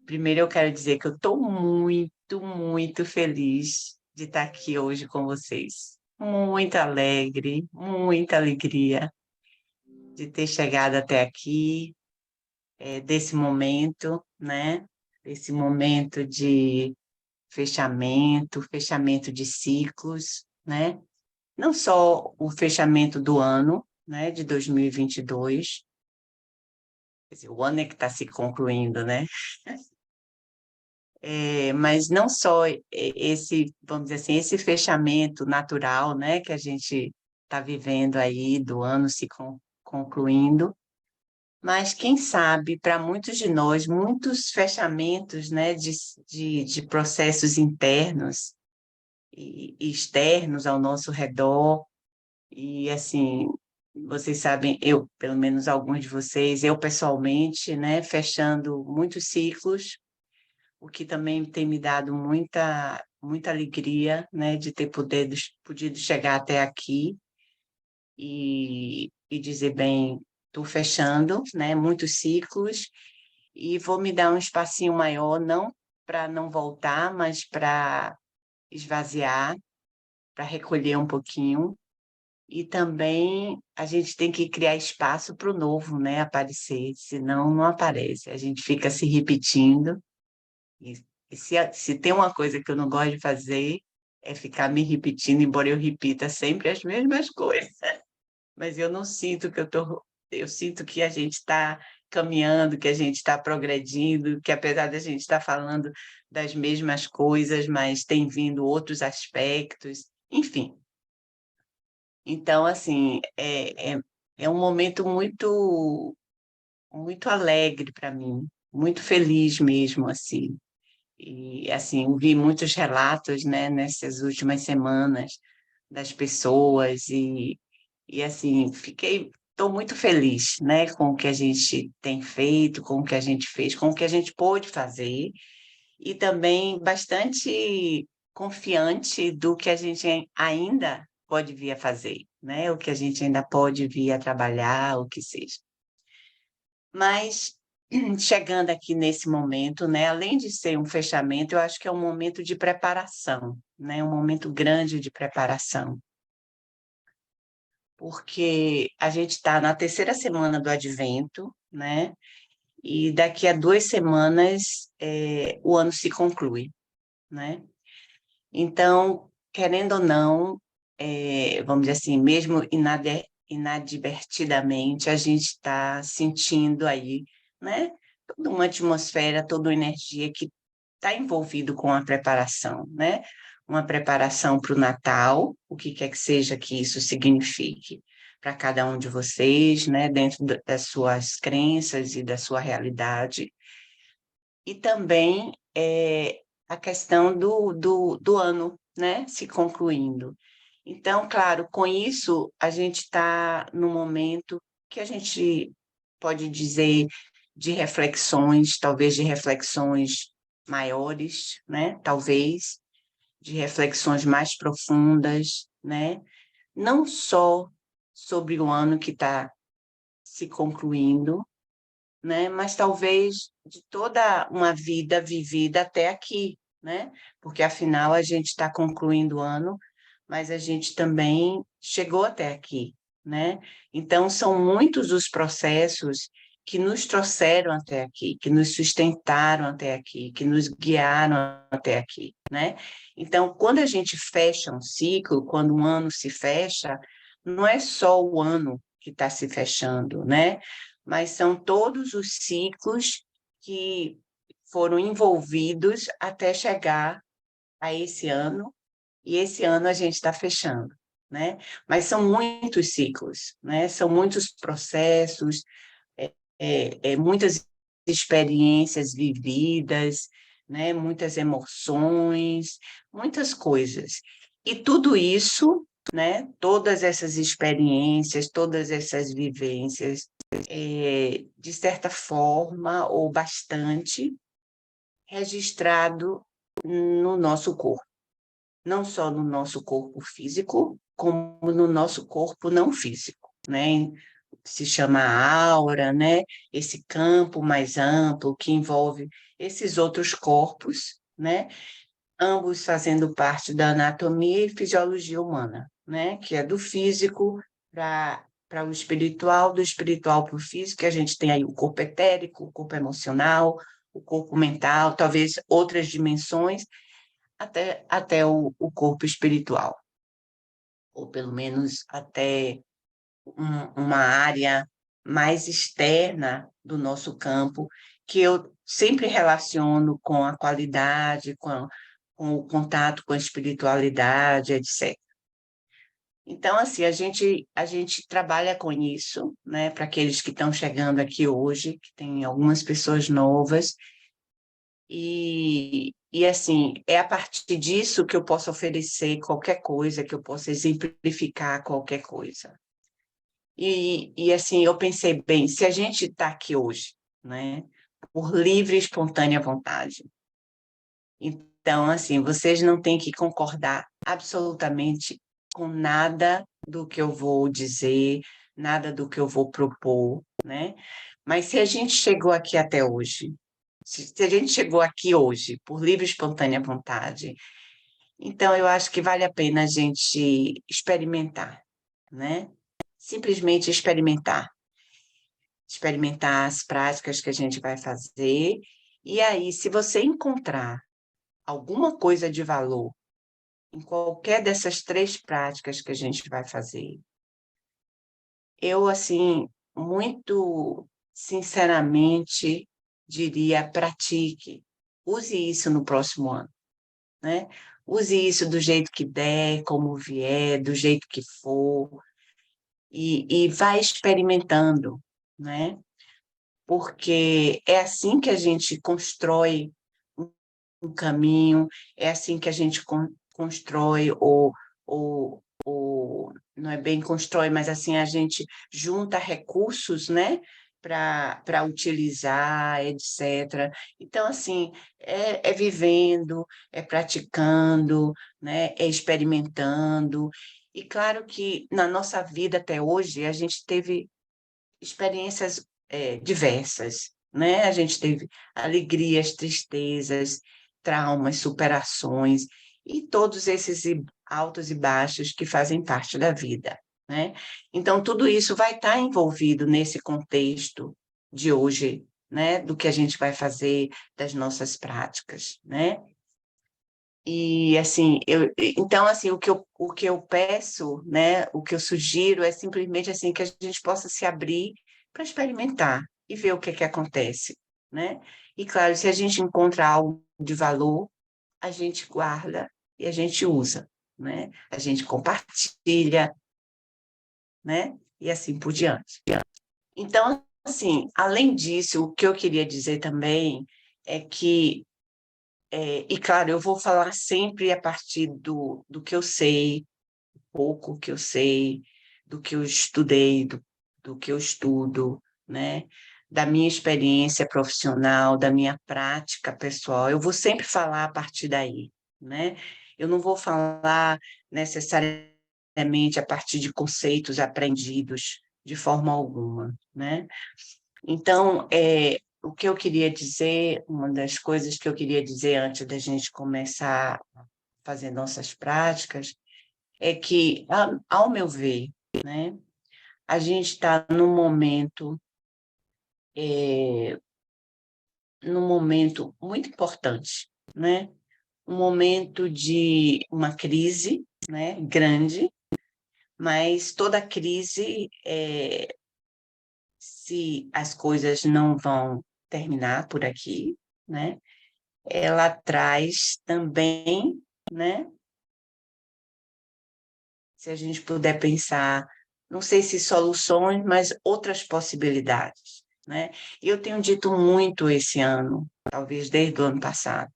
Primeiro eu quero dizer que eu estou muito, muito feliz de estar aqui hoje com vocês. Muito alegre, muita alegria de ter chegado até aqui, desse momento, né? Esse momento de fechamento de ciclos, né? Não só o fechamento do ano, né, de 2022, quer dizer, o ano é que está se concluindo, né? Mas não só esse, vamos dizer assim, esse fechamento natural, né, que a gente está vivendo aí do ano se concluindo, mas quem sabe para muitos de nós, muitos fechamentos, né, de processos internos e externos ao nosso redor, e assim, vocês sabem, eu, pelo menos alguns de vocês, eu pessoalmente, né, fechando muitos ciclos, o que também tem me dado muita, muita alegria, né, de ter podido chegar até aqui e dizer, bem, estou fechando, né, muitos ciclos e vou me dar um espacinho maior, não para não voltar, mas para esvaziar, para recolher um pouquinho. E também a gente tem que criar espaço para o novo, né, aparecer, senão não aparece. A gente fica se repetindo. E, se tem uma coisa que eu não gosto de fazer, é ficar me repetindo, embora eu repita sempre as mesmas coisas. Mas eu não sinto que eu tô, eu sinto que a gente está caminhando, que a gente está progredindo, que apesar da gente estar falando das mesmas coisas, mas tem vindo outros aspectos, enfim. Então, assim, é um momento muito, muito alegre para mim, muito feliz mesmo, assim. E, assim, ouvi muitos relatos, né, nessas últimas semanas das pessoas e assim, estou muito feliz, né, com o que a gente tem feito, com o que a gente fez, com o que a gente pôde fazer e também bastante confiante do que a gente ainda pode vir a fazer, né, o que a gente ainda pode vir a trabalhar, o que seja. Mas chegando aqui nesse momento, né, além de ser um fechamento, eu acho que é um momento de preparação, né, um momento grande de preparação, porque a gente está na terceira semana do Advento, né, e daqui a 2 semanas o ano se conclui, né? Então, querendo ou não, vamos dizer assim, mesmo inadvertidamente, a gente está sentindo aí, né, toda uma atmosfera, toda uma energia que está envolvido com a preparação, né? Uma preparação para o Natal, o que quer que seja que isso signifique para cada um de vocês, né? Dentro das suas crenças e da sua realidade. E também a questão do ano, né? Se concluindo. Então, claro, com isso, a gente está no momento que a gente pode dizer de reflexões, talvez de reflexões maiores, né? Talvez de reflexões mais profundas, né? Não só sobre o ano que está se concluindo, né? Mas talvez de toda uma vida vivida até aqui, né? Porque afinal a gente está concluindo o ano, mas a gente também chegou até aqui, né? Então são muitos os processos que nos trouxeram até aqui, que nos sustentaram até aqui, que nos guiaram até aqui, né? Então, quando a gente fecha um ciclo, quando um ano se fecha, não é só o ano que está se fechando, né? Mas são todos os ciclos que foram envolvidos até chegar a esse ano, e esse ano a gente está fechando, né? Mas são muitos ciclos, né? São muitos processos, muitas experiências vividas, né? Muitas emoções, muitas coisas. E tudo isso, né? Todas essas experiências, todas essas vivências, de certa forma, ou bastante, registrado no nosso corpo. Não só no nosso corpo físico, como no nosso corpo não físico, né? se chama aura, né? Esse campo mais amplo que envolve esses outros corpos, né? Ambos fazendo parte da anatomia e fisiologia humana, né? Que é do físico para o espiritual, do espiritual para o físico, que a gente tem aí o corpo etérico, o corpo emocional, o corpo mental, talvez outras dimensões, até o corpo espiritual, ou pelo menos até uma área mais externa do nosso campo, que eu sempre relaciono com a qualidade, com o contato com a espiritualidade, etc. Então, assim, a gente trabalha com isso, né, para aqueles que estão chegando aqui hoje, que tem algumas pessoas novas, assim, é a partir disso que eu posso oferecer qualquer coisa, que eu possa exemplificar qualquer coisa. Assim, eu pensei, bem, se a gente está aqui hoje, né, por livre e espontânea vontade, então, assim, vocês não têm que concordar absolutamente com nada do que eu vou dizer, nada do que eu vou propor, né? Mas se a gente chegou aqui até hoje, se a gente chegou aqui hoje por livre e espontânea vontade, então eu acho que vale a pena a gente experimentar, né? Simplesmente experimentar as práticas que a gente vai fazer. E aí, se você encontrar alguma coisa de valor em qualquer dessas três práticas que a gente vai fazer, eu, assim, muito sinceramente diria: pratique, use isso no próximo ano, né? Use isso do jeito que der, como vier, do jeito que for, e vai experimentando, né? Porque é assim que a gente constrói um caminho, é assim que a gente constrói, não é bem constrói, mas assim a gente junta recursos, né? Para utilizar, etc. Então, assim, é vivendo, é praticando, né? É experimentando. E claro que na nossa vida até hoje a gente teve experiências diversas, né? A gente teve alegrias, tristezas, traumas, superações e todos esses altos e baixos que fazem parte da vida, né? Então, tudo isso vai estar envolvido nesse contexto de hoje, né? Do que a gente vai fazer, das nossas práticas, né? E assim, então assim, o que eu peço, né, o que eu sugiro é simplesmente assim que a gente possa se abrir para experimentar e ver o que é que acontece, né? E claro, se a gente encontra algo de valor, a gente guarda e a gente usa, né? A gente compartilha, né? E assim por diante. Então, assim, além disso, o que eu queria dizer também é que e claro, eu vou falar sempre a partir do que eu sei, pouco que eu sei, do que eu estudei, do que eu estudo, né? Da minha experiência profissional, da minha prática pessoal. Eu vou sempre falar a partir daí, né? Eu não vou falar necessariamente a partir de conceitos aprendidos de forma alguma, né? Então, o que eu queria dizer, uma das coisas que eu queria dizer antes da gente começar a fazer nossas práticas, é que, ao meu ver, né, a gente está num momento muito importante, né? Um momento de uma crise, né, grande, mas toda crise, se as coisas não vão terminar por aqui, né? Ela traz também, né? Se a gente puder pensar, não sei se soluções, mas outras possibilidades, né? E eu tenho dito muito esse ano, talvez desde o ano passado,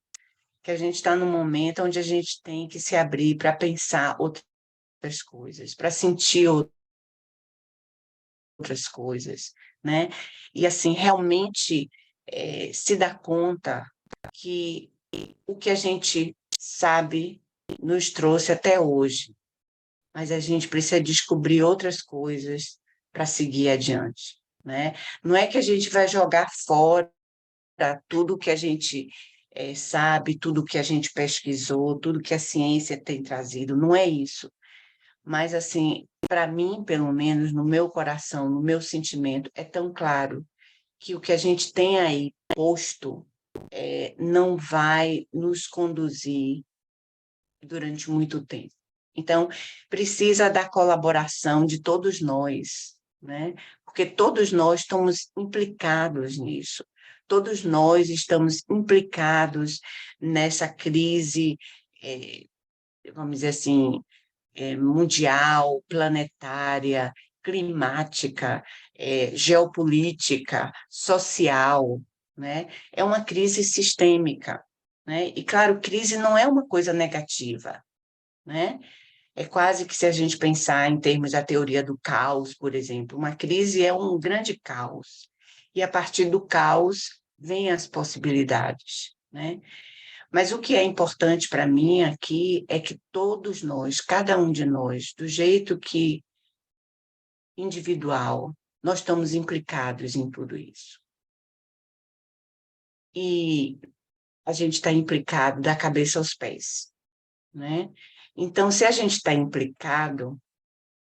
que a gente está num momento onde a gente tem que se abrir para pensar outras coisas, para sentir outras coisas, né? E assim, realmente se dar conta que o que a gente sabe nos trouxe até hoje, mas a gente precisa descobrir outras coisas para seguir adiante, né? Não é que a gente vai jogar fora tudo que a gente sabe, tudo que a gente pesquisou, tudo que a ciência tem trazido, não é isso. Mas, assim, para mim, pelo menos, no meu coração, no meu sentimento, é tão claro que o que a gente tem aí posto não vai nos conduzir durante muito tempo. Então, precisa da colaboração de todos nós, né? Porque todos nós estamos implicados nisso. Todos nós estamos implicados nessa crise, vamos dizer assim, mundial, planetária, climática, geopolítica, social, né? É uma crise sistêmica, né? E, claro, crise não é uma coisa negativa, né? É quase que se a gente pensar em termos da teoria do caos, por exemplo, uma crise é um grande caos. E a partir do caos vêm as possibilidades, né? Mas o que é importante para mim aqui é que todos nós, cada um de nós, do jeito que individual, nós estamos implicados em tudo isso. E a gente está implicado da cabeça aos pés, né? Então, se a gente está implicado,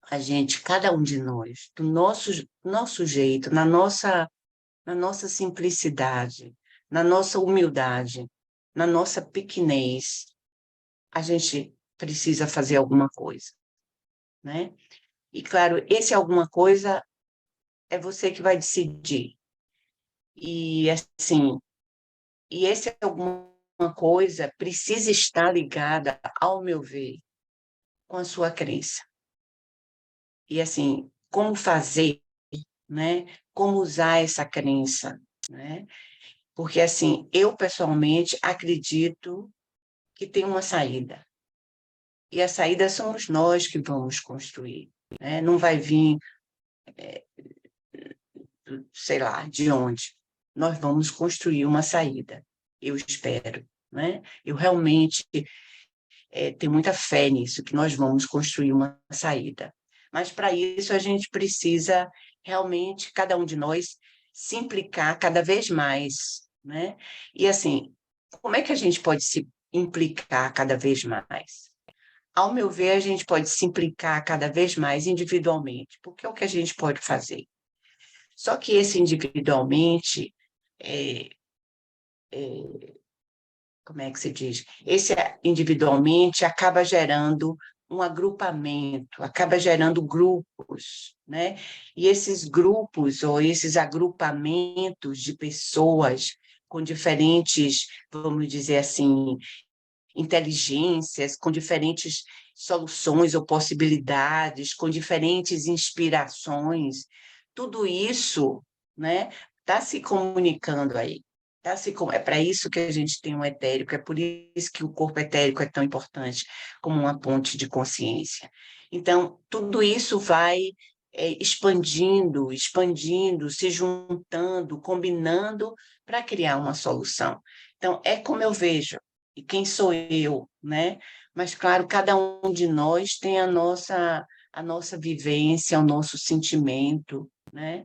a gente, cada um de nós, do nosso jeito, na nossa simplicidade, na nossa humildade, na nossa pequenez, a gente precisa fazer alguma coisa, né? E, claro, esse alguma coisa é você que vai decidir. E, assim, esse alguma coisa precisa estar ligada, ao meu ver, com a sua crença. E, assim, como fazer, né? Como usar essa crença, né? Porque, assim, eu pessoalmente acredito que tem uma saída. E a saída somos nós que vamos construir, né? Não vai vir, sei lá, de onde. Nós vamos construir uma saída, eu espero, né? Eu realmente tenho muita fé nisso, que nós vamos construir uma saída. Mas para isso a gente precisa realmente, cada um de nós, se implicar cada vez mais, né? E assim, como é que a gente pode se implicar cada vez mais? Ao meu ver, a gente pode se implicar cada vez mais individualmente, porque é o que a gente pode fazer. Só que esse individualmente, é, como é que se diz? Esse individualmente acaba gerando um agrupamento, acaba gerando grupos, né? E esses grupos ou esses agrupamentos de pessoas com diferentes, vamos dizer assim, inteligências, com diferentes soluções ou possibilidades, com diferentes inspirações, tudo isso, né, está se comunicando aí. É para isso que a gente tem um etérico, é por isso que o corpo etérico é tão importante como uma ponte de consciência. Então, tudo isso vai expandindo, expandindo, se juntando, combinando para criar uma solução. Então, é como eu vejo, e quem sou eu, né? Mas, claro, cada um de nós tem a nossa vivência, o nosso sentimento, né?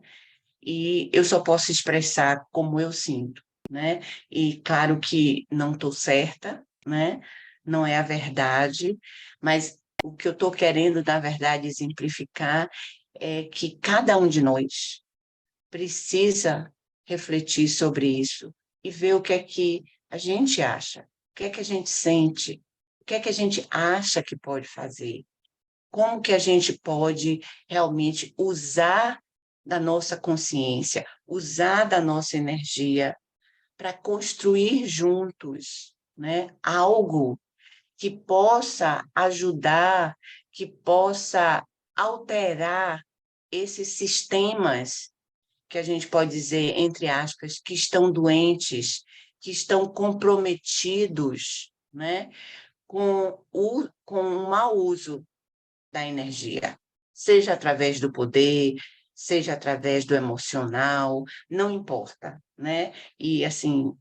E eu só posso expressar como eu sinto, né? E claro que não estou certa, né? Não é a verdade, mas o que eu estou querendo, na verdade, exemplificar é que cada um de nós precisa refletir sobre isso e ver o que é que a gente acha, o que é que a gente sente, o que é que a gente acha que pode fazer, como que a gente pode realmente usar da nossa consciência, usar da nossa energia para construir juntos, né, algo que possa ajudar, que possa alterar esses sistemas que a gente pode dizer, entre aspas, que estão doentes, que estão comprometidos, né, com o mau uso da energia, seja através do poder, seja através do emocional, não importa, né? E assim,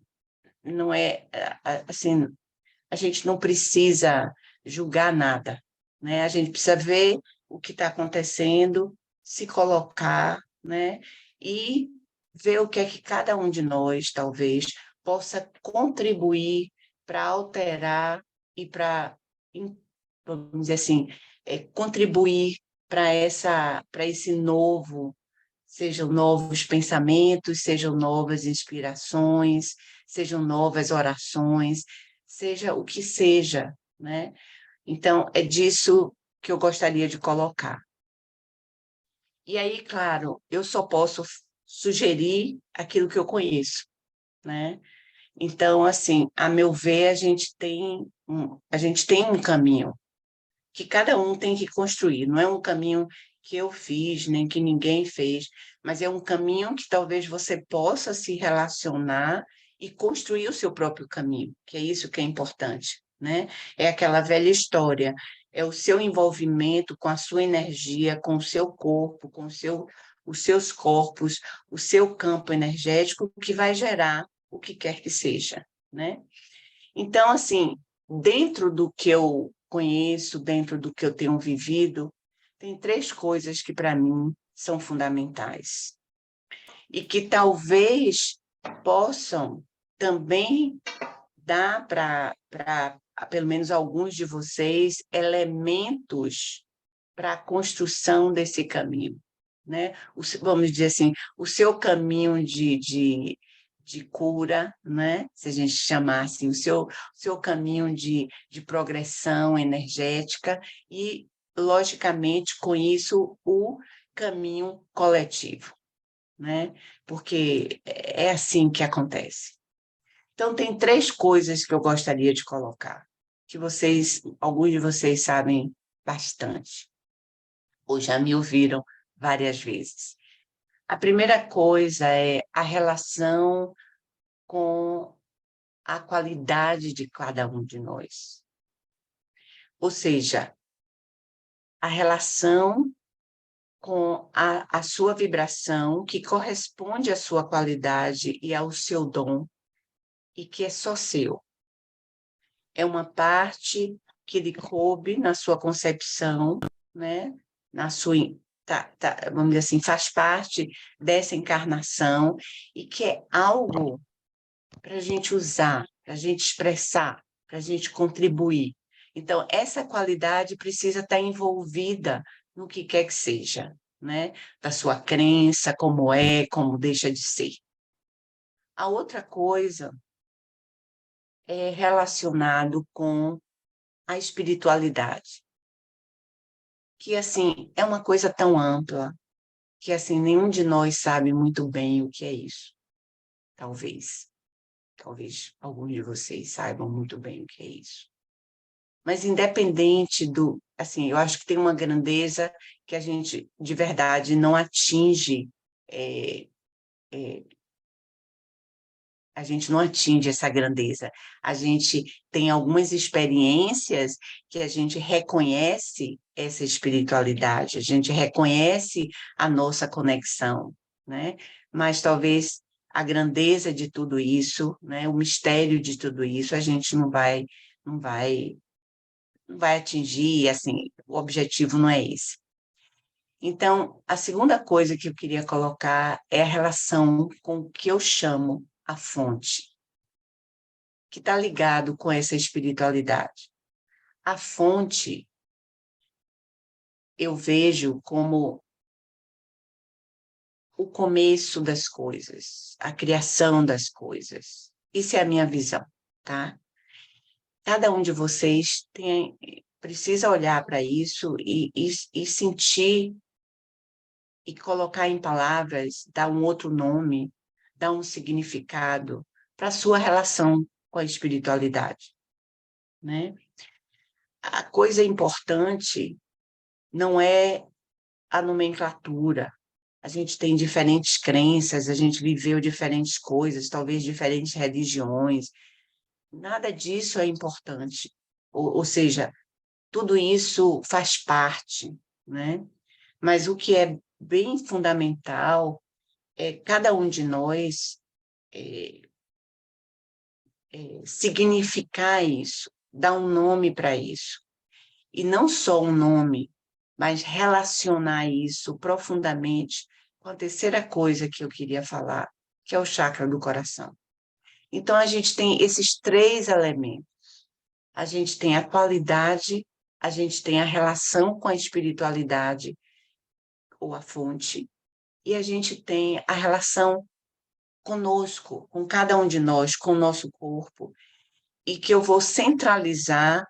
não é assim, a gente não precisa julgar nada, né? A gente precisa ver o que está acontecendo se colocar, né? E ver o que é que cada um de nós, talvez, possa contribuir para alterar e para, vamos dizer assim, contribuir para esse novo, sejam novos pensamentos, sejam novas inspirações, sejam novas orações, seja o que seja, né? Então, é disso que eu gostaria de colocar. E aí, claro, eu só posso sugerir aquilo que eu conheço, né? Então, assim, a meu ver, a gente tem um caminho que cada um tem que construir. Não é um caminho que eu fiz, nem que ninguém fez, mas é um caminho que talvez você possa se relacionar e construir o seu próprio caminho, que é isso que é importante, né? É aquela velha história, é o seu envolvimento com a sua energia, com o seu corpo, os seus corpos, o seu campo energético que vai gerar o que quer que seja, né? Então, assim, dentro do que eu conheço, dentro do que eu tenho vivido, tem três coisas que, para mim, são fundamentais e que talvez possam também dar para pelo menos alguns de vocês elementos para a construção desse caminho, né? Vamos dizer assim, o seu caminho de cura, né? Se a gente chamar assim, o seu caminho de progressão energética e, logicamente, com isso, o caminho coletivo, né? Porque é assim que acontece. Então, tem três coisas que eu gostaria de colocar, que alguns de vocês sabem bastante ou já me ouviram várias vezes. A primeira coisa é a relação com a qualidade de cada um de nós. Ou seja, a relação com a sua vibração, que corresponde à sua qualidade e ao seu dom, e que é só seu. É uma parte que lhe coube na sua concepção, né? Na sua, vamos dizer assim, faz parte dessa encarnação e que é algo para a gente usar, para a gente expressar, para a gente contribuir. Então, essa qualidade precisa estar envolvida no que quer que seja, né? Da sua crença, como é, como deixa de ser. A outra coisa é relacionado com a espiritualidade, que assim é uma coisa tão ampla que assim nenhum de nós sabe muito bem o que é isso. Talvez alguns de vocês saibam muito bem o que é isso. Mas independente assim, eu acho que tem uma grandeza que a gente de verdade não atinge, é, é, a gente não atinge essa grandeza. A gente tem algumas experiências que a gente reconhece essa espiritualidade, a gente reconhece a nossa conexão, né? Mas talvez a grandeza de tudo isso, né? O mistério de tudo isso, a gente não vai, não vai atingir, assim, o objetivo não é esse. Então, a segunda coisa que eu queria colocar é a relação com o que eu chamo a fonte, que está ligado com essa espiritualidade. A fonte eu vejo como o começo das coisas, a criação das coisas. Isso é a minha visão, tá? Cada um de vocês precisa olhar para isso e sentir e colocar em palavras, dar um outro nome, dar um significado para a sua relação com a espiritualidade, né? A coisa importante não é a nomenclatura. A gente tem diferentes crenças, a gente viveu diferentes coisas, talvez diferentes religiões. Nada disso é importante. Ou seja, tudo isso faz parte, né? Mas o que é bem fundamental é cada um de nós é, significar isso, dar um nome para isso. E não só um nome, mas relacionar isso profundamente com a terceira coisa que eu queria falar, que é o chakra do coração. Então, a gente tem esses três elementos. A gente tem a qualidade, a gente tem a relação com a espiritualidade, ou a fonte, e a gente tem a relação conosco, com cada um de nós, com o nosso corpo, e que eu vou centralizar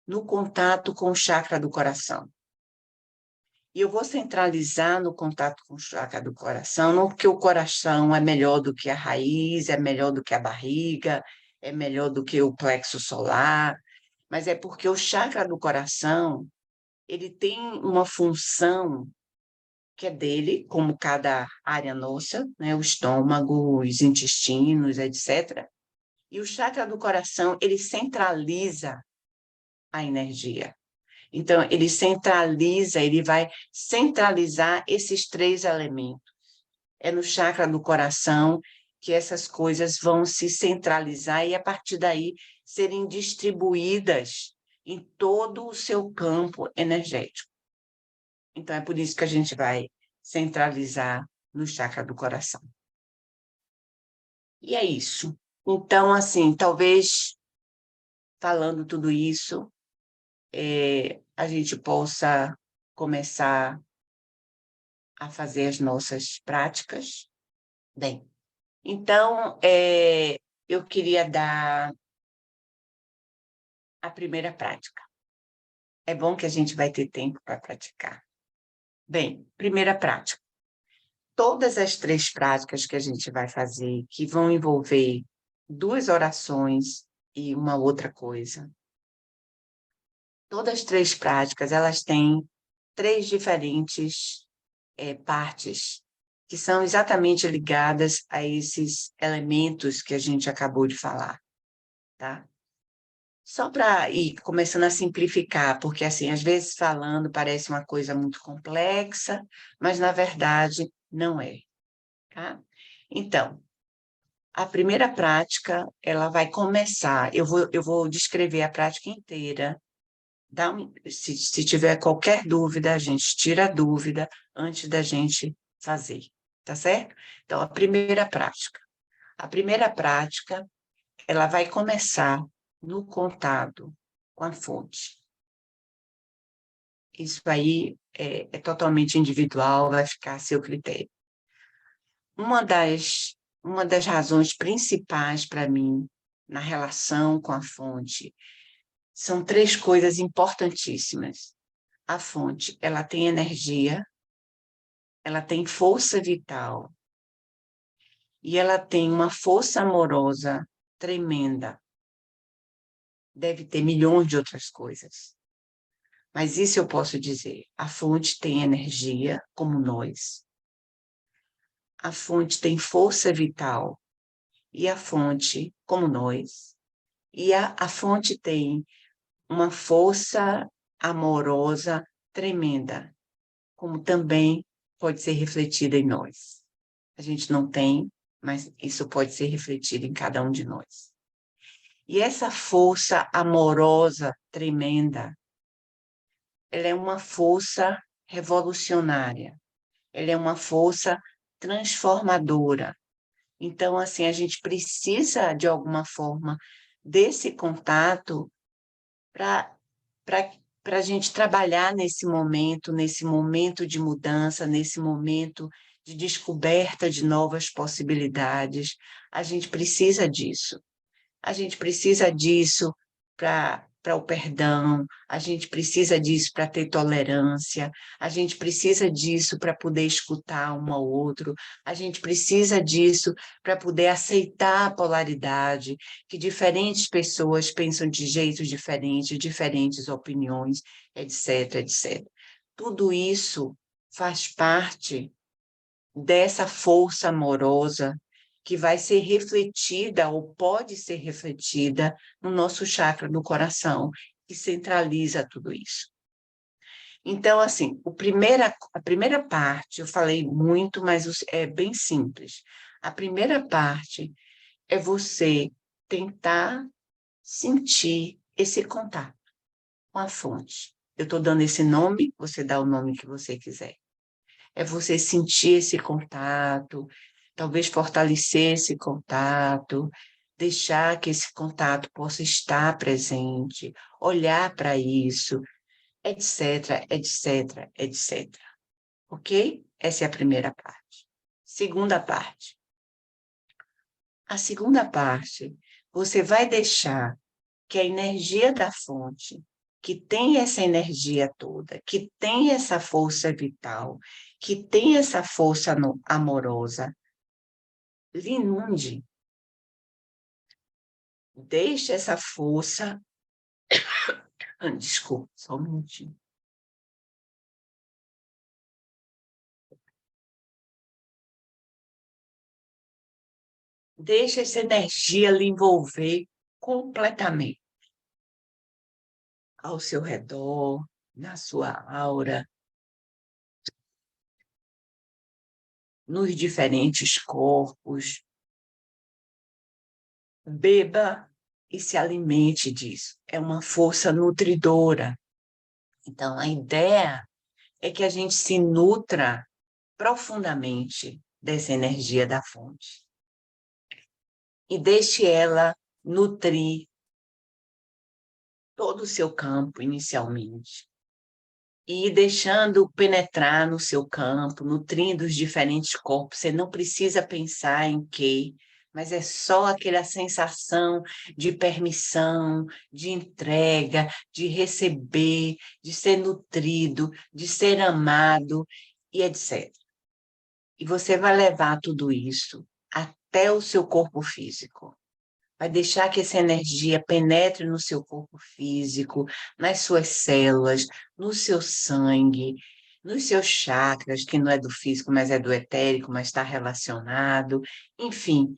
no contato com o chakra do coração. E eu vou centralizar no contato com o chakra do coração, não porque o coração é melhor do que a raiz, é melhor do que a barriga, é melhor do que o plexo solar, mas é porque o chakra do coração, ele tem uma função que é dele, como cada área nossa, né, o estômago, os intestinos, etc. E o chakra do coração, ele centraliza a energia. Então, ele centraliza, ele vai centralizar esses três elementos. É no chakra do coração que essas coisas vão se centralizar e, a partir daí, serem distribuídas em todo o seu campo energético. Então, é por isso que a gente vai centralizar no chakra do coração. E é isso. Então, assim, talvez, falando tudo isso, a gente possa começar a fazer as nossas práticas. Bem, então, eu queria dar a primeira prática. É bom que a gente vai ter tempo para praticar. Bem, primeira prática. Todas as três práticas que a gente vai fazer, que vão envolver duas orações e uma outra coisa, todas as três práticas, elas têm três diferentes partes que são exatamente ligadas a esses elementos que a gente acabou de falar, tá? Só para ir começando a simplificar, porque assim, às vezes falando parece uma coisa muito complexa, mas na verdade não é, tá? Então, a primeira prática, ela vai começar, eu vou descrever a prática inteira, se tiver qualquer dúvida, a gente tira a dúvida antes da gente fazer, tá certo? Então, a primeira prática. A primeira prática, ela vai começar no contato com a fonte. Isso aí é totalmente individual, vai ficar a seu critério. Uma das razões principais para mim na relação com a fonte são três coisas importantíssimas. A fonte, ela tem energia, ela tem força vital e ela tem uma força amorosa tremenda. Deve ter milhões de outras coisas. Mas isso eu posso dizer. A fonte tem energia, como nós. A fonte tem força vital. E a fonte, como nós. E a fonte tem uma força amorosa tremenda, como também pode ser refletida em nós. A gente não tem, mas isso pode ser refletido em cada um de nós. E essa força amorosa tremenda, ela é uma força revolucionária, ela é uma força transformadora. Então, assim, a gente precisa, de alguma forma, desse contato para a gente trabalhar nesse momento de mudança, nesse momento de descoberta de novas possibilidades. A gente precisa disso. A gente precisa disso para o perdão, a gente precisa disso para ter tolerância, a gente precisa disso para poder escutar um ao outro, a gente precisa disso para poder aceitar a polaridade, que diferentes pessoas pensam de jeitos diferentes, diferentes opiniões, etc, etc. Tudo isso faz parte dessa força amorosa que vai ser refletida ou pode ser refletida no nosso chakra do coração, que centraliza tudo isso. Então, assim, a primeira parte, eu falei muito, mas é bem simples. A primeira parte é você tentar sentir esse contato com a fonte. Eu estou dando esse nome, você dá o nome que você quiser. É você sentir esse contato, talvez fortalecer esse contato, deixar que esse contato possa estar presente, olhar para isso, etc, etc, etc. Ok? Essa é a primeira parte. Segunda parte. A segunda parte, você vai deixar que a energia da fonte, que tem essa energia toda, que tem essa força vital, que tem essa força amorosa, lhe inunde. Deixe essa força. Desculpa, só um minutinho. Deixe essa energia lhe envolver completamente ao seu redor, na sua aura, nos diferentes corpos. Beba e se alimente disso. É uma força nutridora. Então, a ideia é que a gente se nutra profundamente dessa energia da fonte e deixe ela nutrir todo o seu campo inicialmente e ir deixando penetrar no seu campo, nutrindo os diferentes corpos. Você não precisa pensar em quê, mas é só aquela sensação de permissão, de entrega, de receber, de ser nutrido, de ser amado e etc. E você vai levar tudo isso até o seu corpo físico. Vai deixar que essa energia penetre no seu corpo físico, nas suas células, no seu sangue, nos seus chakras, que não é do físico, mas é do etérico, mas está relacionado. Enfim,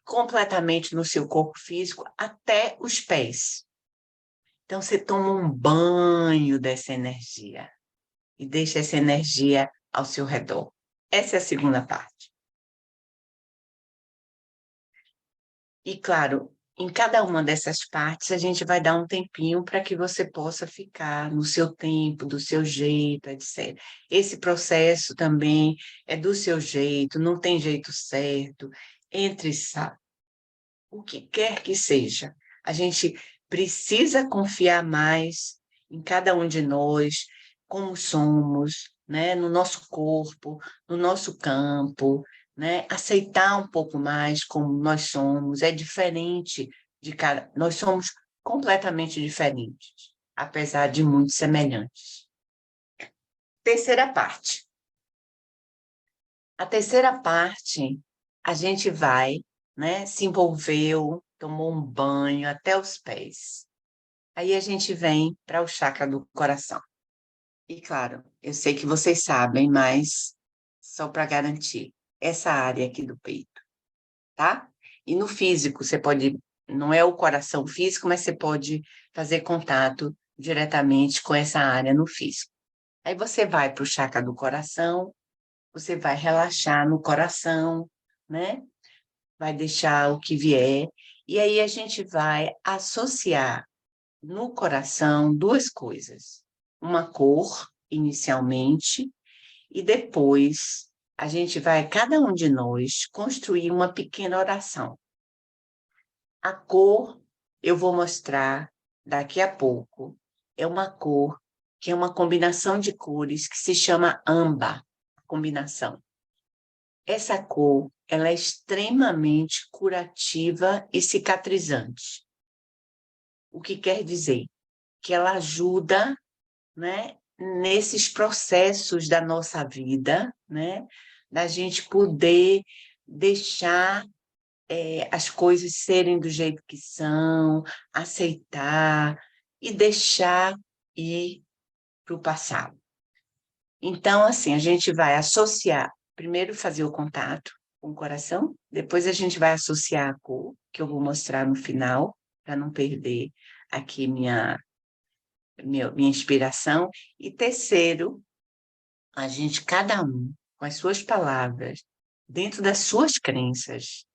completamente no seu corpo físico, até os pés. Então, você toma um banho dessa energia e deixa essa energia ao seu redor. Essa é a segunda parte. E, claro, em cada uma dessas partes, a gente vai dar um tempinho para que você possa ficar no seu tempo, do seu jeito, etc. Esse processo também é do seu jeito, não tem jeito certo, entre sabe, o que quer que seja. A gente precisa confiar mais em cada um de nós, como somos, né? No nosso corpo, no nosso campo, né? Aceitar um pouco mais como nós somos, é diferente de cada. Nós somos completamente diferentes, apesar de muito semelhantes. Terceira parte. A terceira parte, a gente vai, né? Se envolveu, tomou um banho até os pés. Aí a gente vem para o chakra do coração. E claro, eu sei que vocês sabem, mas só para garantir, essa área aqui do peito, tá? E no físico, você pode, não é o coração físico, mas você pode fazer contato diretamente com essa área no físico. Aí você vai para o chakra do coração, você vai relaxar no coração, né? Vai deixar o que vier, e aí a gente vai associar no coração duas coisas. Uma cor, inicialmente, e depois a gente vai, cada um de nós, construir uma pequena oração. A cor eu vou mostrar daqui a pouco. É uma cor que é uma combinação de cores que se chama âmbar, combinação. Essa cor, ela é extremamente curativa e cicatrizante. O que quer dizer? Que ela ajuda, né, nesses processos da nossa vida, né, da gente poder deixar as coisas serem do jeito que são, aceitar e deixar ir para o passado. Então, assim, a gente vai associar, primeiro fazer o contato com o coração, depois a gente vai associar a cor, que eu vou mostrar no final, para não perder aqui minha inspiração. E terceiro, a gente, cada um, com as suas palavras, dentro das suas crenças,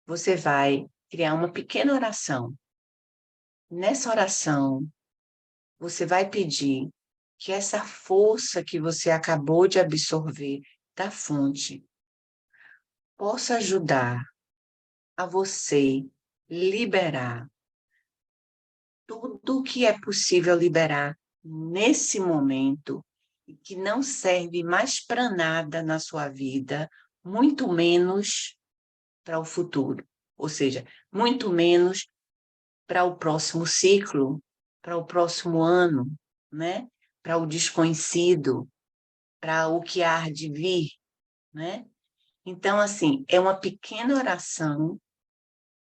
você vai criar uma pequena oração. Nessa oração, você vai pedir que essa força que você acabou de absorver da fonte possa ajudar a você liberar tudo o que é possível liberar nesse momento e que não serve mais para nada na sua vida, muito menos para o futuro, ou seja, muito menos para o próximo ciclo, para o próximo ano, né? Para o desconhecido, para o que há de vir, né? Então, assim, é uma pequena oração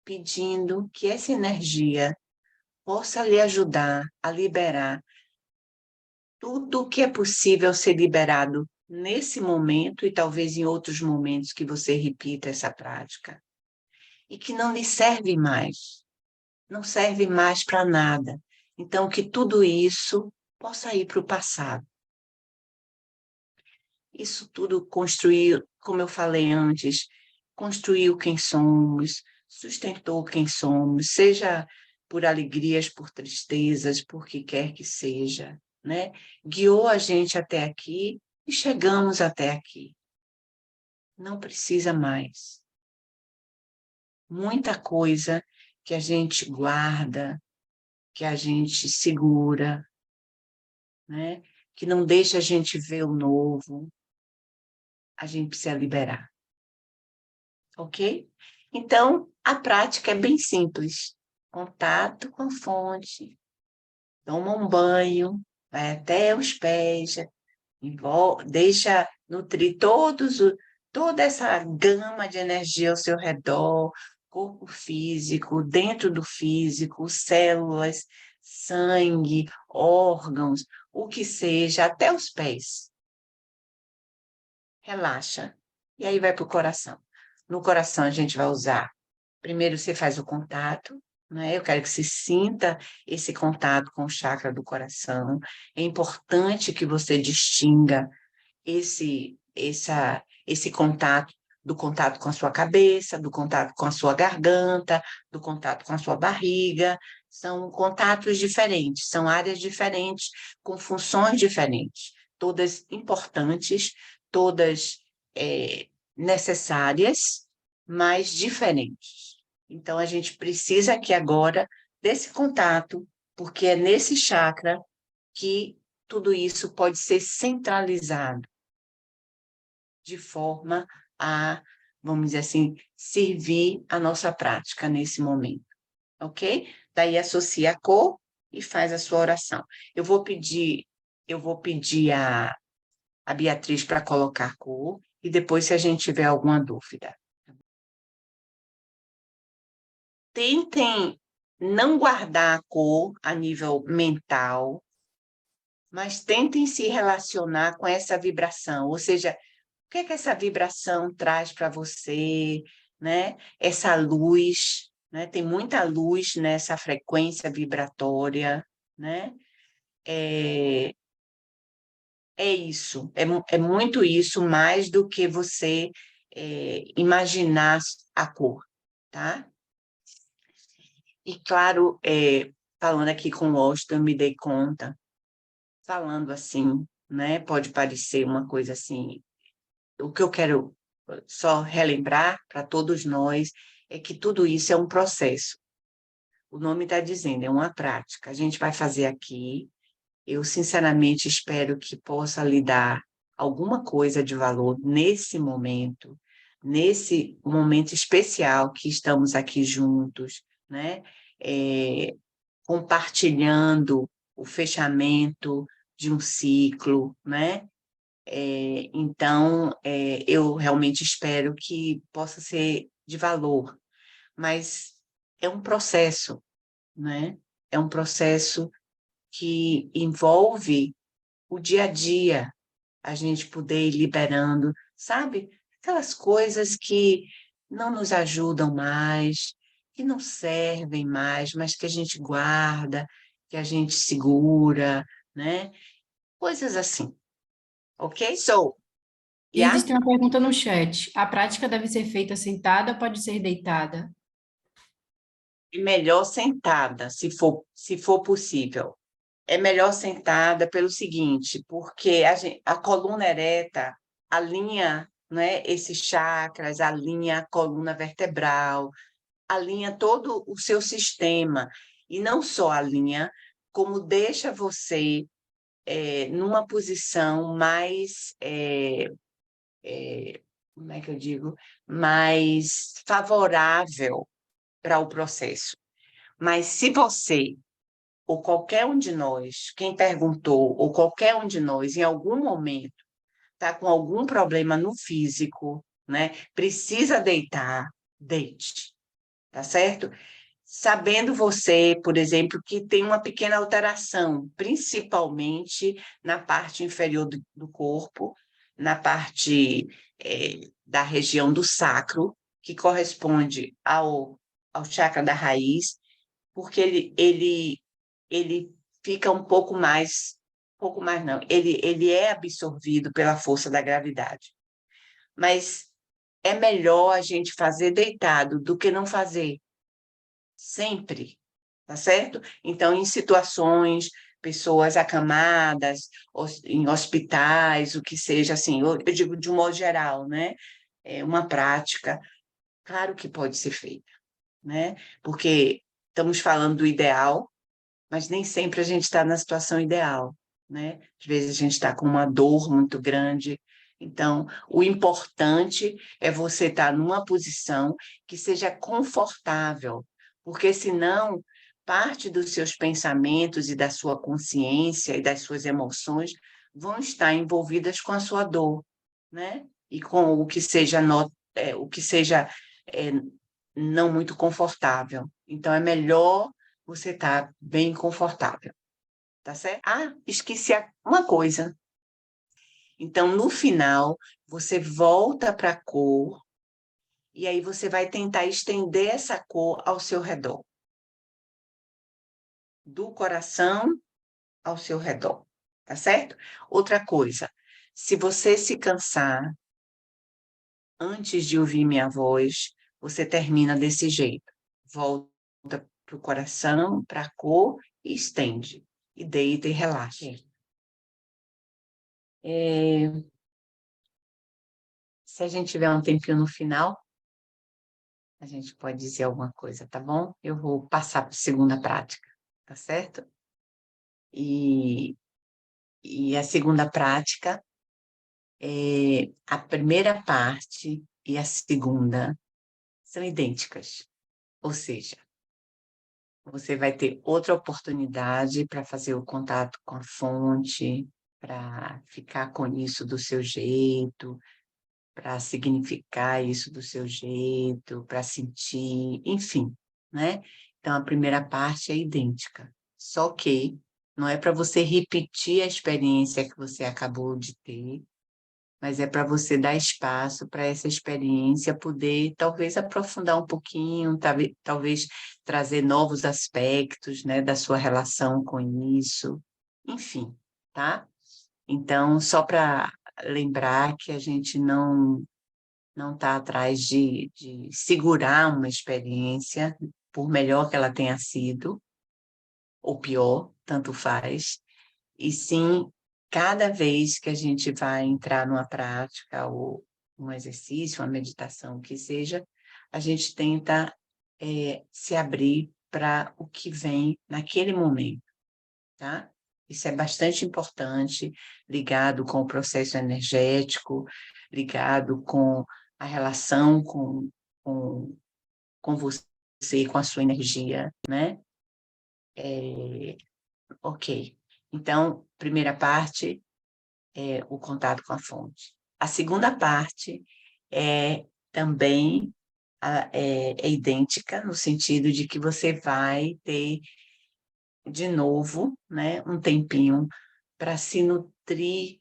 pedindo que essa energia possa lhe ajudar a liberar tudo o que é possível ser liberado nesse momento e talvez em outros momentos que você repita essa prática e que não lhe serve mais, não serve mais para nada. Então, que tudo isso possa ir para o passado. Isso tudo construiu, como eu falei antes, construiu quem somos, sustentou quem somos, seja por alegrias, por tristezas, por que quer que seja, né? Guiou a gente até aqui e chegamos até aqui. Não precisa mais. Muita coisa que a gente guarda, que a gente segura, né? Que não deixa a gente ver o novo, a gente precisa liberar, ok? Então, a prática é bem simples. Contato com a fonte, toma um banho, vai até os pés, deixa nutrir toda essa gama de energia ao seu redor, corpo físico, dentro do físico, células, sangue, órgãos, o que seja, até os pés. Relaxa. E aí vai para o coração. No coração a gente vai usar. Primeiro você faz o contato, né? Eu quero que você sinta esse contato com o chakra do coração. É importante que você distinga esse contato do contato com a sua cabeça, do contato com a sua garganta, do contato com a sua barriga. São contatos diferentes, são áreas diferentes, com funções diferentes, todas importantes, todas necessárias, mas diferentes. Então, a gente precisa aqui agora desse contato, porque é nesse chakra que tudo isso pode ser centralizado de forma a, vamos dizer assim, servir a nossa prática nesse momento, ok? Daí associa a cor e faz a sua oração. Eu vou pedir a Beatriz para colocar cor e depois, se a gente tiver alguma dúvida. Tentem não guardar a cor a nível mental, mas tentem se relacionar com essa vibração, ou seja, o que é que essa vibração traz para você, né? Essa luz, né? Tem muita luz nessa frequência vibratória, né? É, é isso, é muito isso, mais do que você imaginar a cor, tá? E claro, falando aqui com o Washington, eu me dei conta, falando assim, né? Pode parecer uma coisa assim. O que eu quero só relembrar para todos nós é que tudo isso é um processo. O nome está dizendo, é uma prática. A gente vai fazer aqui. Eu, sinceramente, espero que possa lhe dar alguma coisa de valor nesse momento especial que estamos aqui juntos, né? Compartilhando o fechamento de um ciclo, né? Então, eu realmente espero que possa ser de valor, mas é um processo, né? É um processo que envolve o dia a dia, a gente poder ir liberando, sabe? Aquelas coisas que não nos ajudam mais, que não servem mais, mas que a gente guarda, que a gente segura, né? Coisas assim, ok? So, Isis yeah? tem uma pergunta no chat. A prática deve ser feita sentada ou pode ser deitada? Melhor sentada, se for possível. é melhor sentada pelo seguinte, porque a coluna ereta alinha, né, esses chakras, alinha a coluna vertebral, alinha todo o seu sistema, e não só alinha, como deixa você numa posição mais, como é que eu digo, mais favorável para o processo. Mas se você, ou qualquer um de nós, quem perguntou, ou qualquer um de nós, em algum momento, está com algum problema no físico, né? Precisa deitar, deite, tá certo? Sabendo você, por exemplo, que tem uma pequena alteração, principalmente na parte inferior do corpo, na parte da região do sacro, que corresponde ao chakra da raiz, porque ele fica um pouco mais não, ele é absorvido pela força da gravidade. Mas é melhor a gente fazer deitado do que não fazer, sempre, tá certo? Então, em situações, pessoas acamadas, em hospitais, o que seja, assim, eu digo de um modo geral, né? É uma prática, claro que pode ser feita, né? Porque estamos falando do ideal, mas nem sempre a gente está na situação ideal, né? Às vezes a gente está com uma dor muito grande. Então, o importante é você estar numa posição que seja confortável, porque senão parte dos seus pensamentos e da sua consciência e das suas emoções vão estar envolvidas com a sua dor, né? E com o que seja, o que seja é, não muito confortável. Então, é melhor você estar bem confortável, tá certo? Ah, esqueci uma coisa. Então, no final, você volta para a cor e aí você vai tentar estender essa cor ao seu redor, do coração ao seu redor, tá certo? Outra coisa, se você se cansar antes de ouvir minha voz, você termina desse jeito. Volta para o coração, para a cor e estende. E deita e relaxa. É, se a gente tiver um tempinho no final, a gente pode dizer alguma coisa, tá bom? Eu vou passar para a segunda prática, tá certo? E, e a segunda prática, a primeira parte e a segunda são idênticas. Ou seja, você vai ter outra oportunidade para fazer o contato com a fonte, para ficar com isso do seu jeito, para significar isso do seu jeito, para sentir, enfim, né? Então, a primeira parte é idêntica, só que não é para você repetir a experiência que você acabou de ter, mas é para você dar espaço para essa experiência poder, talvez, aprofundar um pouquinho, talvez trazer novos aspectos, né, da sua relação com isso, enfim, tá? Então, só para lembrar que a gente não está atrás de segurar uma experiência, por melhor que ela tenha sido, ou pior, tanto faz, e sim, cada vez que a gente vai entrar numa prática, ou um exercício, uma meditação, que seja, a gente tenta se abrir para o que vem naquele momento, tá? Isso é bastante importante, ligado com o processo energético, ligado com a relação com, com você, com a sua energia, né? Ok. Então, primeira parte é o contato com a fonte. A segunda parte é também é idêntica, no sentido de que você vai ter, de novo, né, um tempinho para se nutrir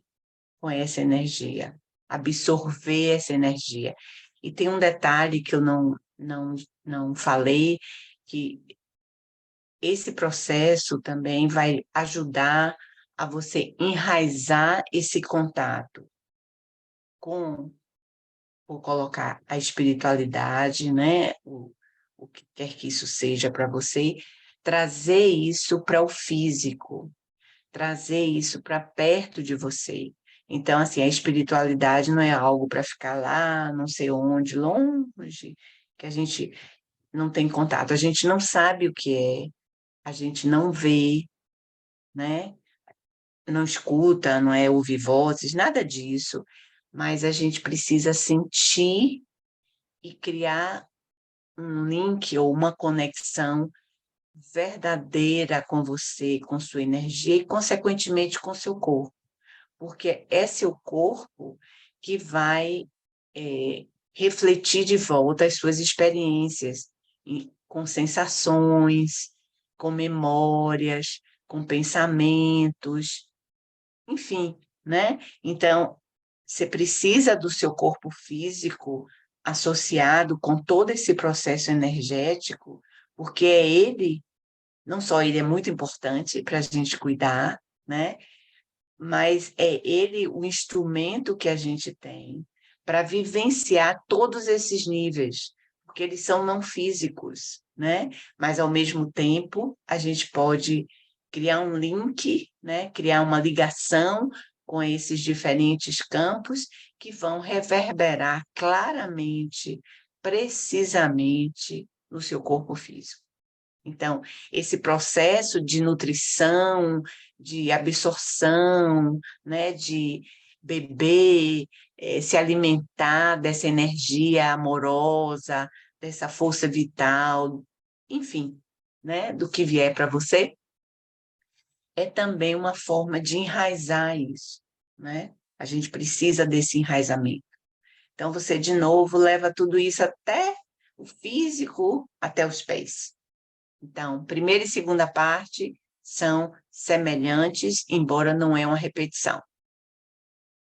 com essa energia, absorver essa energia. E tem um detalhe que eu não falei, que esse processo também vai ajudar a você enraizar esse contato com, vou colocar a espiritualidade, né? O que quer que isso seja para você, trazer isso para o físico. trazer isso para perto de você. Então, assim, a espiritualidade não é algo para ficar lá, não sei onde, longe, que a gente não tem contato, a gente não sabe o que é, a gente não vê, né? Não escuta, não é ouvir vozes, nada disso, mas a gente precisa sentir e criar um link ou uma conexão verdadeira com você, com sua energia e, consequentemente, com seu corpo, porque é seu corpo que vai refletir de volta as suas experiências, com sensações, com memórias, com pensamentos, enfim, né? Então, você precisa do seu corpo físico associado com todo esse processo energético, porque é ele, não só ele é muito importante para a gente cuidar, né? Mas é ele o instrumento que a gente tem para vivenciar todos esses níveis, porque eles são não físicos, né? Mas, ao mesmo tempo, a gente pode criar um link, né? Criar uma ligação com esses diferentes campos que vão reverberar claramente, precisamente no seu corpo físico. Então, esse processo de nutrição, de absorção, né, de beber, se alimentar dessa energia amorosa, dessa força vital, enfim, né, do que vier para você, é também uma forma de enraizar isso, né? A gente precisa desse enraizamento. Então, você, de novo, leva tudo isso até o físico, até os pés. Então, primeira e segunda parte são semelhantes, embora não é uma repetição.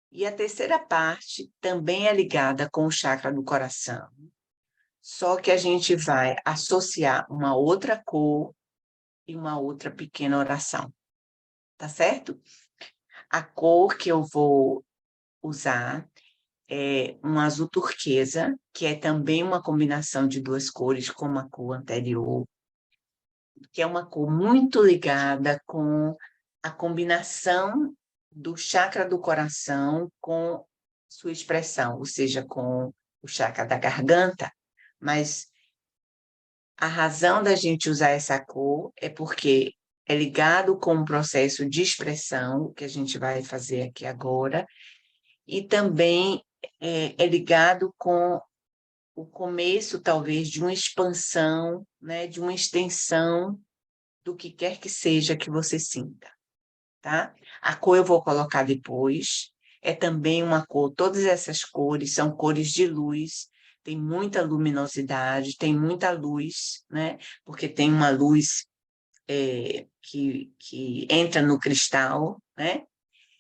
E a terceira parte também é ligada com o chakra do coração, só que a gente vai associar uma outra cor e uma outra pequena oração, tá certo? A cor que eu vou usar é um azul turquesa, que é também uma combinação de duas cores, como a cor anterior, que é uma cor muito ligada com a combinação do chakra do coração com sua expressão, ou seja, com o chakra da garganta, mas a razão da gente usar essa cor é porque é ligado com um processo de expressão, que a gente vai fazer aqui agora, e também é ligado com o começo, talvez, de uma expansão, né, de uma extensão do que quer que seja que você sinta, tá? A cor eu vou colocar depois, é também uma cor, todas essas cores são cores de luz, tem muita luminosidade, tem muita luz, né? Porque tem uma luz que entra no cristal, né?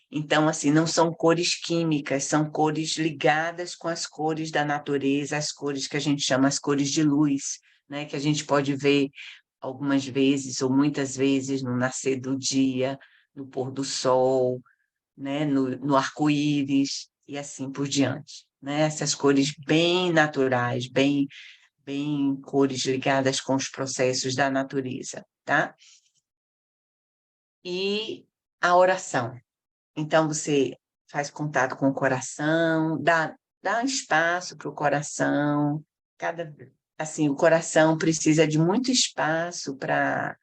Então, assim, não são cores químicas, são cores ligadas com as cores da natureza, as cores que a gente chama as cores de luz, né? Que a gente pode ver algumas vezes ou muitas vezes no nascer do dia, no pôr do sol, né? No arco-íris e assim por diante, né? Essas cores bem naturais, bem cores ligadas com os processos da natureza, tá? E a oração. Então, você faz contato com o coração, dá um espaço para o coração. Assim, o coração precisa de muito espaço para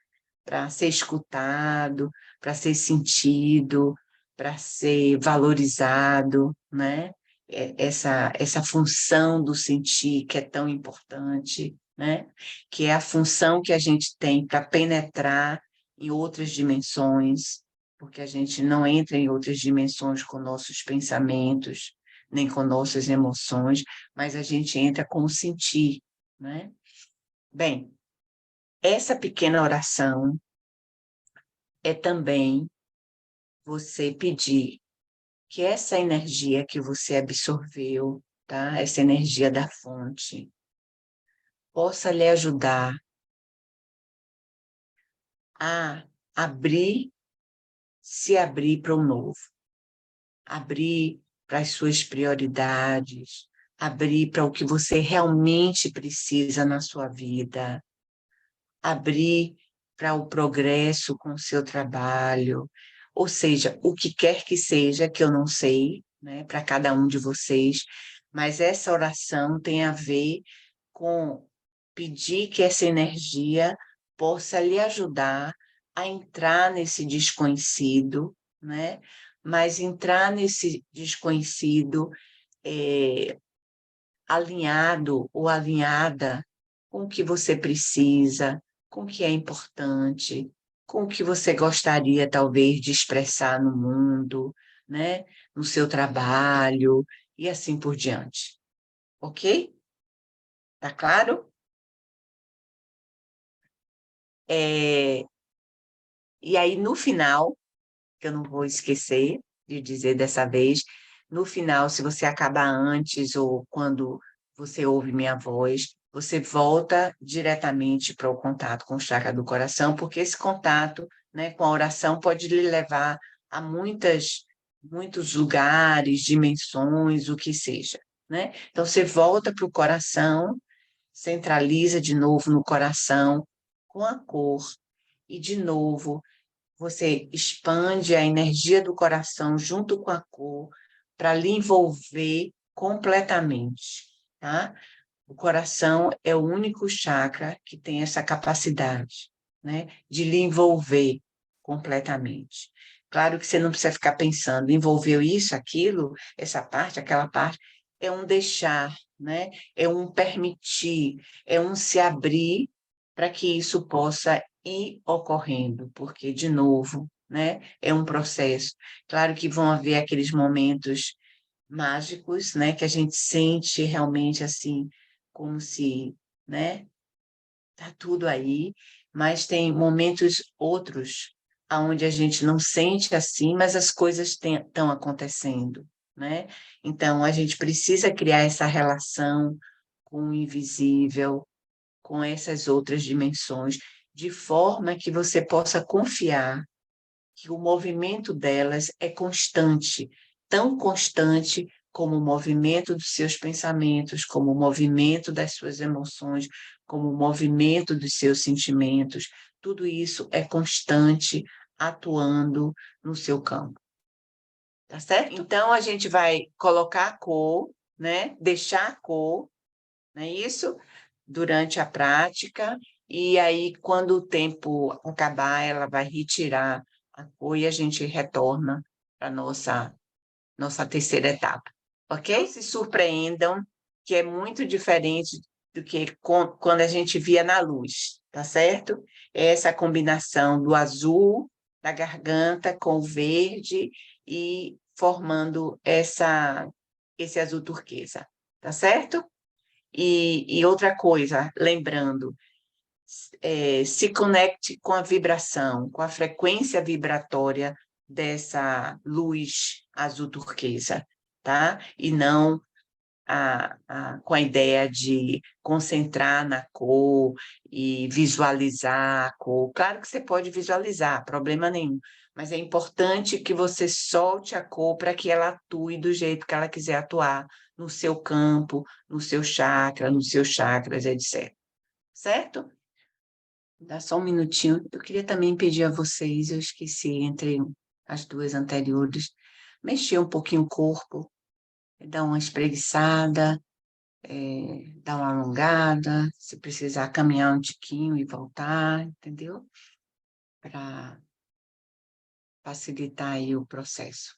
ser escutado, para ser sentido, para ser valorizado, né? Essa função do sentir que é tão importante, né? Que é a função que a gente tem para penetrar em outras dimensões, porque a gente não entra em outras dimensões com nossos pensamentos, nem com nossas emoções, mas a gente entra com o sentir, né? Bem, essa pequena oração é também você pedir que essa energia que você absorveu, tá? Essa energia da fonte, possa lhe ajudar a abrir, se abrir para o novo, abrir para as suas prioridades, abrir para o que você realmente precisa na sua vida, abrir para o progresso com o seu trabalho, ou seja, o que quer que seja, que eu não sei, né, para cada um de vocês, mas essa oração tem a ver com pedir que essa energia possa lhe ajudar a entrar nesse desconhecido, né? Mas entrar nesse desconhecido alinhado ou alinhada com o que você precisa, com o que é importante, com o que você gostaria, talvez, de expressar no mundo, né? No seu trabalho e assim por diante. Ok? Tá claro? É, e aí, no final, que eu não vou esquecer de dizer dessa vez, no final, se você acabar antes ou quando você ouve minha voz, você volta diretamente para o contato com o chakra do coração, porque esse contato, né, com a oração pode lhe levar a muitos lugares, dimensões, o que seja, né? Então, você volta para o coração, centraliza de novo no coração com a cor e, de novo, você expande a energia do coração junto com a cor para lhe envolver completamente, tá? O coração é o único chakra que tem essa capacidade, né, de lhe envolver completamente. Claro que você não precisa ficar pensando, envolveu isso, aquilo, essa parte, aquela parte. É um deixar, né? É um permitir, é um se abrir para que isso possa ir ocorrendo, porque, de novo, né, é um processo. Claro que vão haver aqueles momentos mágicos, né, que a gente sente realmente assim, como se, né, tá tudo aí, mas tem momentos outros aonde a gente não sente assim, mas as coisas estão acontecendo, né? Então a gente precisa criar essa relação com o invisível, com essas outras dimensões, de forma que você possa confiar que o movimento delas é constante, tão constante como o movimento dos seus pensamentos, como o movimento das suas emoções, como o movimento dos seus sentimentos. Tudo isso é constante atuando no seu campo. Tá certo? Então, a gente vai colocar a cor, né? Deixar a cor, não é isso? Durante a prática, e aí, quando o tempo acabar, ela vai retirar a cor e a gente retorna para a nossa terceira etapa, ok? Não se surpreendam, que é muito diferente do que quando a gente via na luz, tá certo? É essa combinação do azul da garganta com o verde e formando esse azul turquesa, tá certo? E outra coisa, lembrando, se conecte com a vibração, com a frequência vibratória dessa luz azul turquesa, tá? E não com a ideia de concentrar na cor e visualizar a cor. Claro que você pode visualizar, problema nenhum, mas é importante que você solte a cor para que ela atue do jeito que ela quiser atuar no seu campo, no seu chakra, nos seus chakras, etc. Certo? Dá só um minutinho. Eu queria também pedir a vocês, eu esqueci entre as duas anteriores, mexer um pouquinho o corpo, dar uma espreguiçada, dar uma alongada, se precisar caminhar um tiquinho e voltar, entendeu? Para facilitar aí o processo.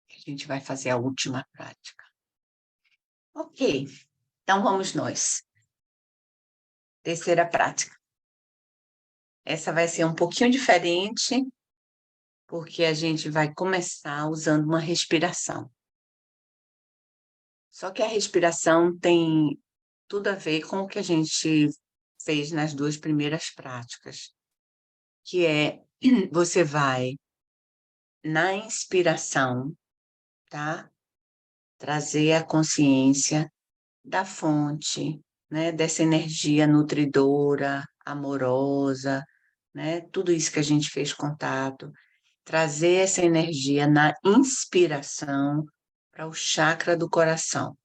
A gente vai fazer a última prática. Ok, então vamos nós. Terceira prática. Essa vai ser um pouquinho diferente, porque a gente vai começar usando uma respiração. Só que a respiração tem tudo a ver com o que a gente fez nas duas primeiras práticas, que é você vai na inspiração, tá? Trazer a consciência da fonte, né? Dessa energia nutridora, amorosa, né? Tudo isso que a gente fez contato, trazer essa energia na inspiração para o chakra do coração.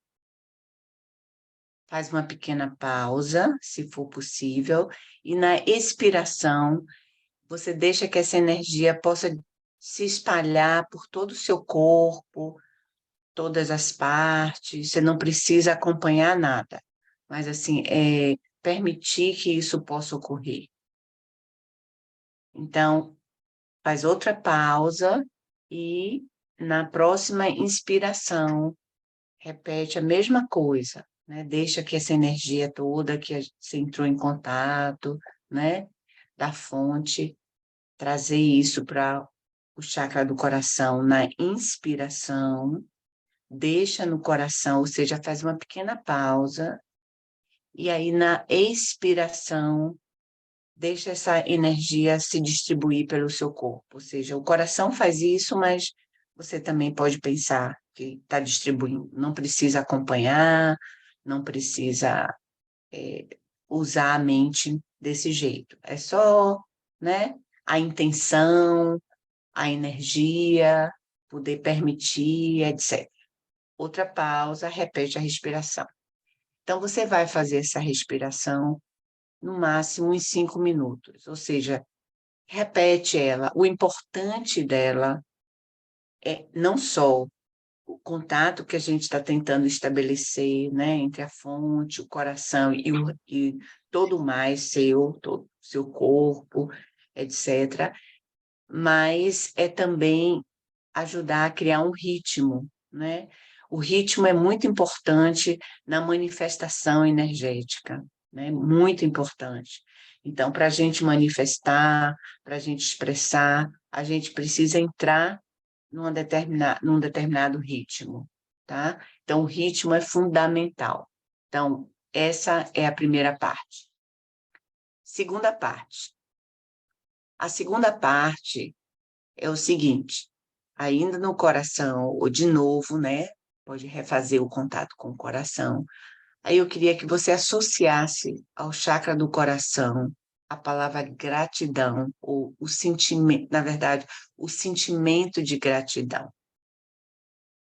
Faz uma pequena pausa, se for possível, e na expiração você deixa que essa energia possa se espalhar por todo o seu corpo, todas as partes, você não precisa acompanhar nada, mas assim, permitir que isso possa ocorrer. Então, faz outra pausa e na próxima inspiração, repete a mesma coisa, né? Deixa que essa energia toda que você entrou em contato, né, da fonte, trazer isso para o chakra do coração na inspiração, deixa no coração, ou seja, faz uma pequena pausa, e aí na expiração, deixa essa energia se distribuir pelo seu corpo. Ou seja, o coração faz isso, mas você também pode pensar que está distribuindo. Não precisa acompanhar, não precisa usar a mente desse jeito. É só, né, a intenção, a energia, poder permitir, etc. Outra pausa, repete a respiração. Então, você vai fazer essa respiração no máximo em 5 minutos, ou seja, repete ela. O importante dela é não só o contato que a gente está tentando estabelecer, né, entre a fonte, o coração e todo o mais seu, todo o seu corpo, etc., mas é também ajudar a criar um ritmo, né? O ritmo é muito importante na manifestação energética, né? Muito importante. Então, para a gente manifestar, para a gente expressar, a gente precisa entrar num determinado ritmo, tá? Então, o ritmo é fundamental. Então, essa é a primeira parte. Segunda parte. A segunda parte é o seguinte: ainda no coração, ou de novo, né? Pode refazer o contato com o coração. Aí eu queria que você associasse ao chakra do coração a palavra gratidão, ou o sentimento, na verdade, o sentimento de gratidão.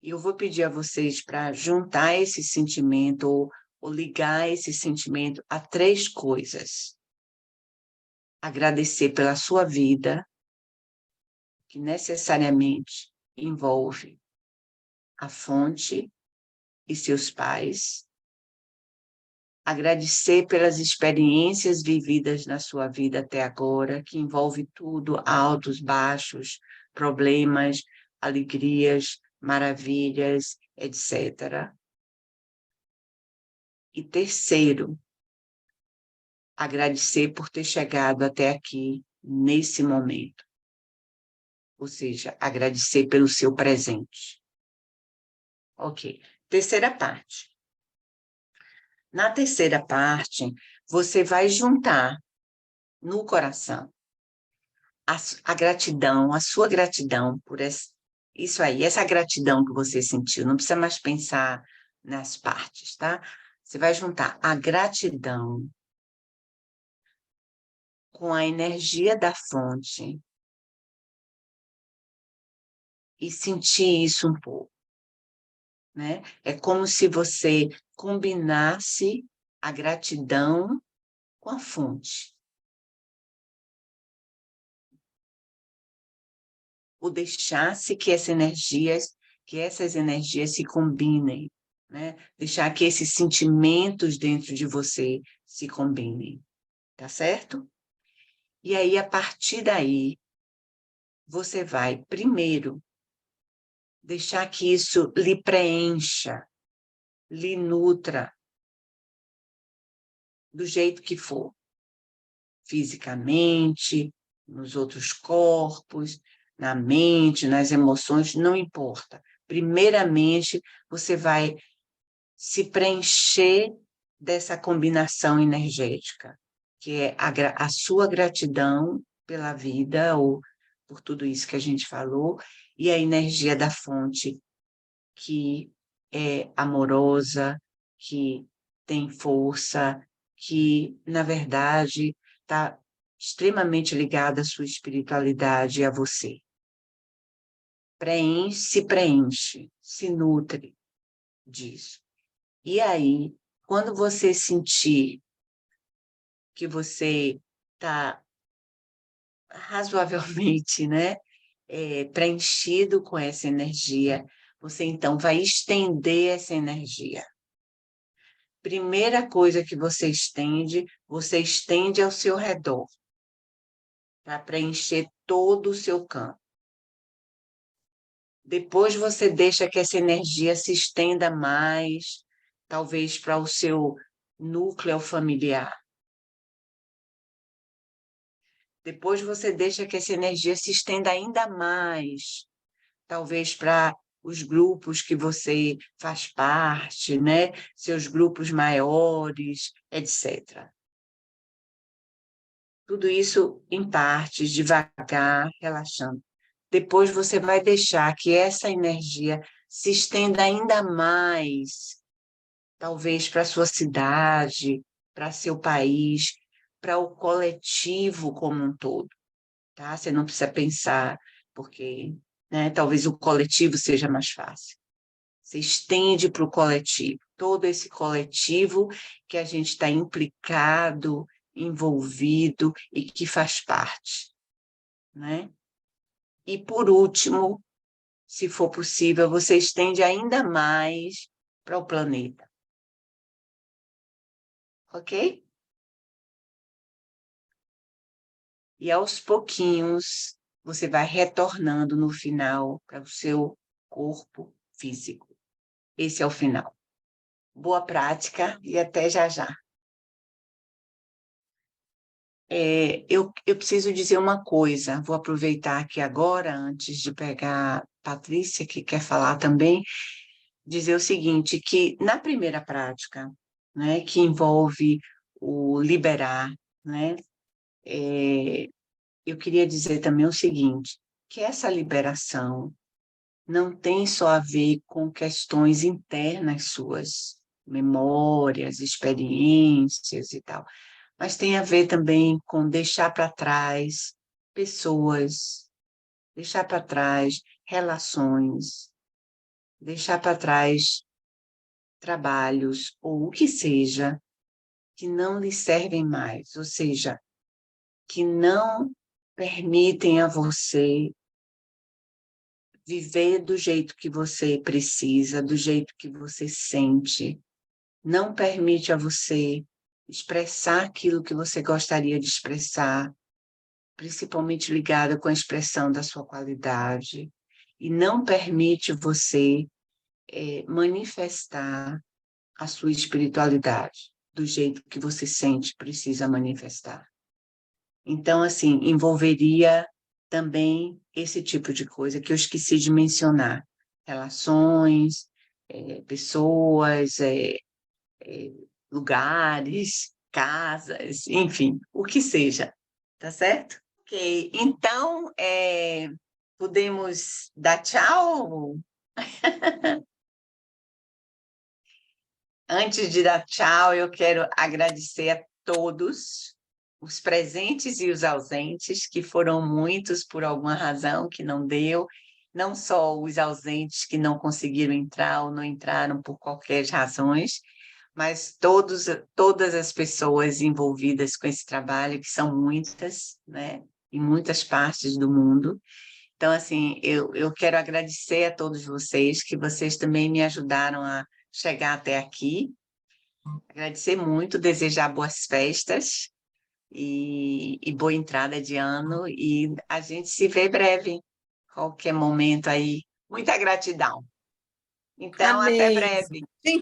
E eu vou pedir a vocês para juntar esse sentimento, ou ligar esse sentimento a três coisas. Agradecer pela sua vida, que necessariamente envolve a fonte e seus pais, agradecer pelas experiências vividas na sua vida até agora, que envolve tudo, altos, baixos, problemas, alegrias, maravilhas, etc. E terceiro, agradecer por ter chegado até aqui nesse momento, ou seja, agradecer pelo seu presente. Ok. Terceira parte. Na terceira parte, você vai juntar no coração a gratidão, a sua gratidão por isso aí, essa gratidão que você sentiu. Não precisa mais pensar nas partes, tá? Você vai juntar a gratidão com a energia da fonte e sentir isso um pouco, né? É como se você combinasse a gratidão com a fonte. Ou deixasse que essas energias se combinem, né? Deixar que esses sentimentos dentro de você se combinem, tá certo? E aí, a partir daí, você vai, primeiro, deixar que isso lhe preencha, lhe nutra, do jeito que for, fisicamente, nos outros corpos, na mente, nas emoções, não importa. Primeiramente, você vai se preencher dessa combinação energética, que é a sua gratidão pela vida, ou por tudo isso que a gente falou, e a energia da fonte, que é amorosa, que tem força, que, na verdade, está extremamente ligada à sua espiritualidade e a você. Preenche, se nutre disso. E aí, quando você sentir que você está razoavelmente, né, preenchido com essa energia, você então vai estender essa energia. Primeira coisa que você estende ao seu redor, para preencher todo o seu campo. Depois você deixa que essa energia se estenda mais, talvez para o seu núcleo familiar. Depois você deixa que essa energia se estenda ainda mais, talvez para os grupos que você faz parte, né? Seus grupos maiores, etc. Tudo isso em partes, devagar, relaxando. Depois você vai deixar que essa energia se estenda ainda mais, talvez para a sua cidade, para seu país, para o coletivo como um todo, tá? Você não precisa pensar, porque, né, talvez o coletivo seja mais fácil. Você estende para o coletivo, todo esse coletivo que a gente está implicado, envolvido e que faz parte, né? E por último, se for possível, você estende ainda mais para o planeta, ok? E aos pouquinhos você vai retornando no final para o seu corpo físico. Esse é o final. Boa prática e até já já. Eu preciso dizer uma coisa, vou aproveitar aqui agora, antes de pegar a Patrícia, que quer falar também, dizer o seguinte, que na primeira prática, né, que envolve o liberar, né, eu queria dizer também o seguinte, que essa liberação não tem só a ver com questões internas suas, memórias, experiências e tal, mas tem a ver também com deixar para trás pessoas, deixar para trás relações, deixar para trás trabalhos ou o que seja que não lhe servem mais, ou seja, que não permitem a você viver do jeito que você precisa, do jeito que você sente, não permite a você expressar aquilo que você gostaria de expressar, principalmente ligado com a expressão da sua qualidade, e não permite você manifestar a sua espiritualidade do jeito que você sente precisa manifestar. Então, assim, envolveria também esse tipo de coisa que eu esqueci de mencionar. Relações, pessoas, lugares, casas, enfim, o que seja, tá certo? Ok, então, podemos dar tchau? Antes de dar tchau, eu quero agradecer a todos, os presentes e os ausentes, que foram muitos por alguma razão que não deu, não só os ausentes que não conseguiram entrar ou não entraram por qualquer razões, mas todas as pessoas envolvidas com esse trabalho, que são muitas, né, em muitas partes do mundo. Então, assim, eu quero agradecer a todos vocês, que vocês também me ajudaram a chegar até aqui. Agradecer muito, desejar boas festas e boa entrada de ano. E a gente se vê breve, qualquer momento aí. Muita gratidão. Então, até Amém. breve.